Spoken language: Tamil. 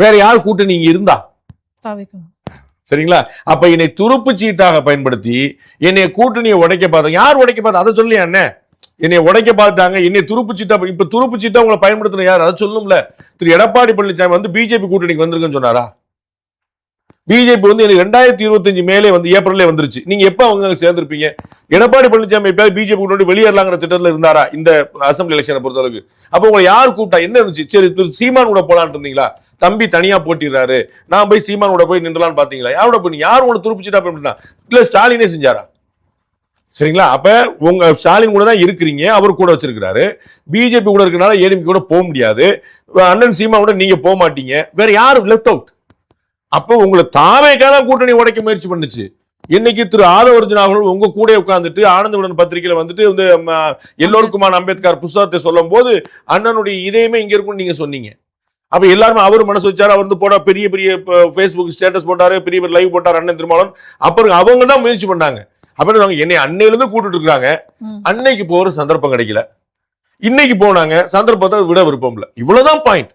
வேற யார் கூட்டணி இங்க இருந்தா? சரிங்களா? அப்ப என்னை துருப்பு சீட்டாக பயன்படுத்தி என்னை கூட்டணியை உடைக்க பார்த்தா, யார் உடைக்க பார்த்தா அதை சொல்லியா? என்ன என்னை உடைக்க பார்த்தாங்க, என்னை துருப்பு சீட்டா, இப்ப துருப்பு சீட்டா உங்களை பயன்படுத்தின யார்? அதை சொல்லும்ல. திரு எடப்பாடி பழனிசாமி வந்து பிஜேபி கூட்டணிக்கு வந்திருக்குன்னு சொன்னாரா? பிஜேபி வந்து எனக்கு 2025 மேலே வந்து ஏப்ரல்ல வந்துருச்சு. நீங்க எப்ப அவங்க சேர்ந்திருப்பீங்க? எடப்பாடி பழனிசாமி எப்ப பிஜேபி கூட்டணி வெளியேறலாங்கிற திட்டத்துல இருந்தாரா இந்த அசம்பிளி எலெக்ஷனை பொறுத்தளவுக்கு? அப்ப உங்களை யார் கூப்பிட்டா? என்ன இருந்துச்சு? சரி, சீமான் கூட போலான்னு இருந்தீங்களா? தம்பி தனியா போட்டிடுறாரு, நான் போய் சீமான் கூட போய் நின்றலான்னு பாத்தீங்களா? யாரோட போய்? யார் உங்களை துருப்பிச்சுட்டா பண்ணிட்டா? இல்ல ஸ்டாலினே செஞ்சாரா? சரிங்களா? அப்ப உங்க ஸ்டாலின் கூட தான் இருக்கிறீங்க, அவர் கூட வச்சிருக்கிறாரு. பிஜேபி கூட இருக்கனால ஏடிஎம்கே கூட போக முடியாது. அண்ணன் சீமான் கூட நீங்க போக மாட்டீங்க. வேற யாரு லெஃப்ட் அவுட்? அப்ப உங்களை தாவேக்கான கூட்டணி உடைக்க முயற்சி பண்ணுச்சு. இன்னைக்கு திரு ஆதவர்ஜுன் அவர்கள் உங்க கூட உட்கார்ந்துட்டு ஆனந்தவுடன் பத்திரிகையில வந்துட்டு வந்து எல்லோருக்குமான அம்பேத்கர் புஸ்தகத்தை சொல்லும் போது அண்ணனுடைய இதயமே இங்க இருக்கும்னு நீங்க சொன்னீங்க. அப்ப எல்லாருமே அவரு மனசு வச்சாரு, அவர் வந்து போட பெரிய பெரிய பேஸ்புக் ஸ்டேட்டஸ் போட்டாரு, பெரிய பெரிய லைவ் போட்டாரு அண்ணன் திருமாவளவன். அப்புறம் அவங்க தான் முயற்சி பண்ணாங்க. அப்ப என்னை அன்னையில இருந்து கூட்டிட்டு இருக்காங்க. அன்னைக்கு போற சந்தர்ப்பம் கிடைக்கல, இன்னைக்கு போனாங்க, சந்தர்ப்பத்தை விட விருப்பம் இல்லை. இவ்வளவுதான் பாயிண்ட்.